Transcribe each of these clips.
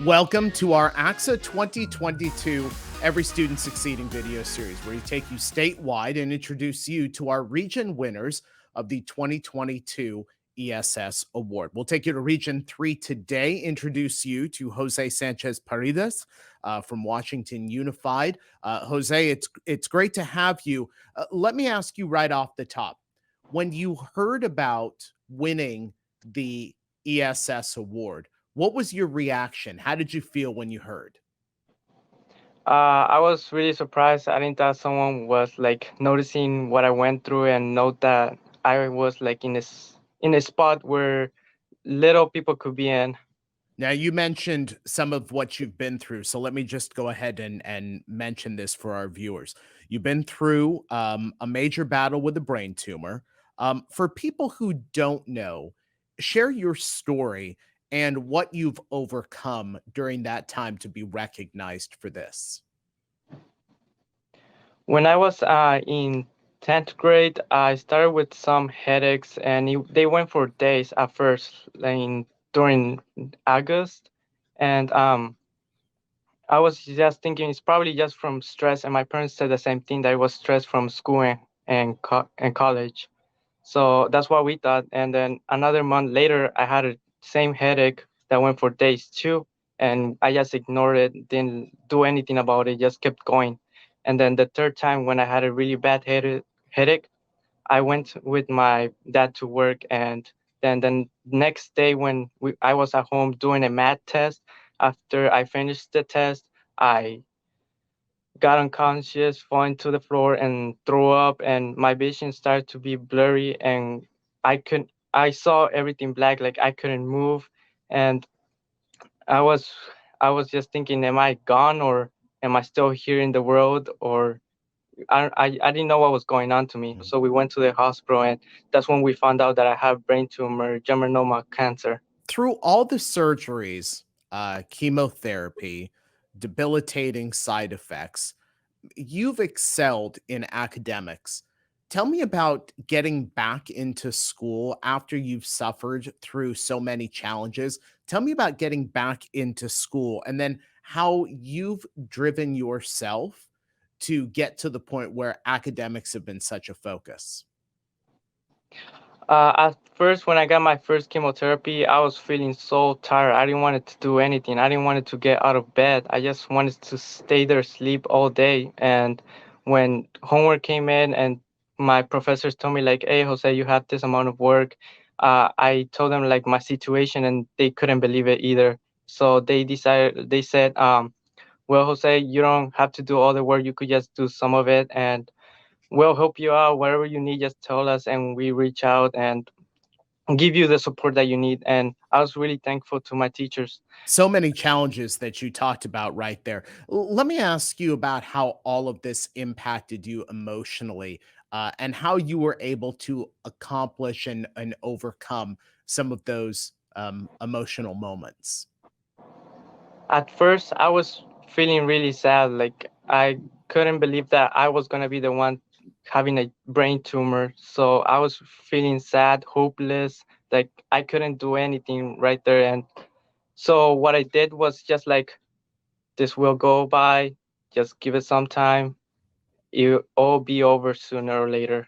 Welcome to our ACSA 2022 Every Student Succeeding video series, where we take you statewide and introduce you to our region winners of the 2022 ESS Award. We'll take you to Region 3 today, introduce you to Jose Sanchez Paredes from Washington Unified. Jose, it's great to have you. Let me ask you right off the top, when you heard about winning the ESS Award, what was your reaction? How did you feel when you heard? I was really surprised. I didn't thought someone was like noticing what I went through and note that I was like in a spot where little people could be in. Now, you mentioned some of what you've been through, so let me just go ahead and mention this for our viewers. You've been through a major battle with a brain tumor. For people who don't know, share your story and what you've overcome during that time to be recognized for this. When I was in 10th grade, I started with some headaches, and they went for days at first, like during August, and I was just thinking it's probably just from stress, and my parents said the same thing, that it was stress from school and college. So that's what we thought. And then another month later, I had a same headache that went for days too. And I just ignored it, didn't do anything about it, just kept going. And then the third time, when I had a really bad headache, I went with my dad to work. And then next day, when I was at home doing a math test, after I finished the test, I got unconscious, falling to the floor, and threw up, and my vision started to be blurry, and I saw everything black, like I couldn't move, and I was I was just thinking, am I gone, or am I still here in the world, or I didn't know what was going on to me. So we went to the hospital, and that's when we found out that I have brain tumor, Germinoma cancer. Through all the surgeries, chemotherapy, debilitating side effects, you've excelled in academics. Tell me about getting back into school after you've suffered through so many challenges. Tell me about getting back into school and then how you've driven yourself to get to the point where academics have been such a focus. At first, when I got my first chemotherapy, I was feeling so tired. I didn't want it to do anything. I didn't want it to get out of bed. I just wanted to stay there, sleep all day. And when homework came in and my professors told me like, "Hey, Jose, you have this amount of work," I told them like my situation, and they couldn't believe it either. So they said, "Well, Jose, you don't have to do all the work. You could just do some of it, and we'll help you out. Whatever you need, just tell us, and we reach out and give you the support that you need." And I was really thankful to my teachers. So many challenges that you talked about right there. Let me ask you about how all of this impacted you emotionally, and how you were able to accomplish and overcome some of those emotional moments. At first, I was feeling really sad. Like I couldn't believe that I was gonna be the one having a brain tumor. So I was feeling sad, hopeless. Like I couldn't do anything right there. And so what I did was just like, this will go by. Just give it some time. It'll all be over sooner or later.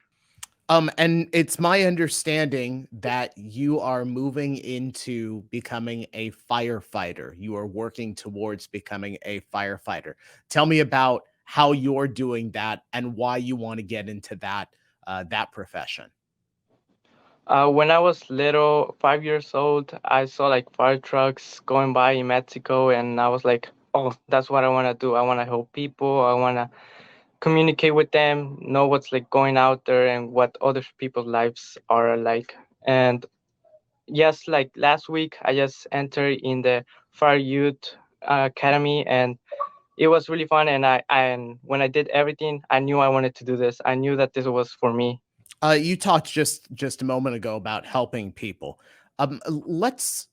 And it's my understanding that you are moving into becoming a firefighter. You are working towards becoming a firefighter. Tell me about how you're doing that and why you want to get into that profession. When I was little, 5 years old, I saw like fire trucks going by in Mexico, and I was like, "Oh, that's what I want to do. I want to help people. I want to communicate with them, know what's like going out there, and what other people's lives are like." And yes, like last week, I just entered in the Fire Youth Academy, and it was really fun. And when I did everything, I knew I wanted to do this. I knew that this was for me. You talked just a moment ago about helping people. Let's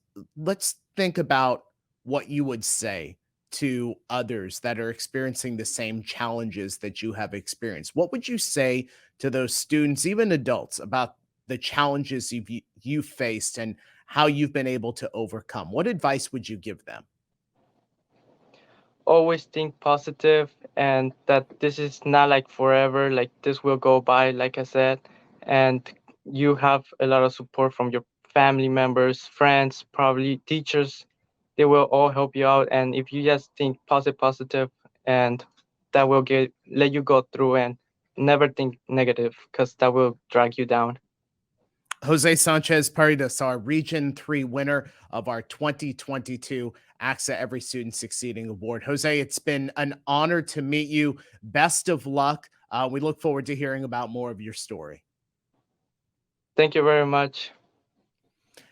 think about what you would say to others that are experiencing the same challenges that you have experienced. What would you say to those students, even adults, about the challenges you've faced and how you've been able to overcome? What advice would you give them? always think positive and that this is not like forever, like this will go by, like I said, and you have a lot of support from your family members, friends, probably teachers. They will all help you out. And if you just think positive, and that will let you go through and never think negative because that will drag you down. Jose Sanchez Paredes, our Region 3 winner of our 2022 ACSA Every Student Succeeding Award. Jose, it's been an honor to meet you. Best of luck. We look forward to hearing about more of your story. Thank you very much.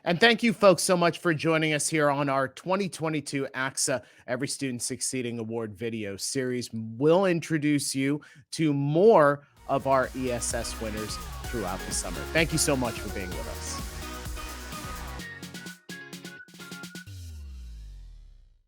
And thank you, folks, so much for joining us here on our 2022 ACSA Every Student Succeeding Award video series. We'll introduce you to more of our ESS winners throughout the summer. Thank you so much for being with us.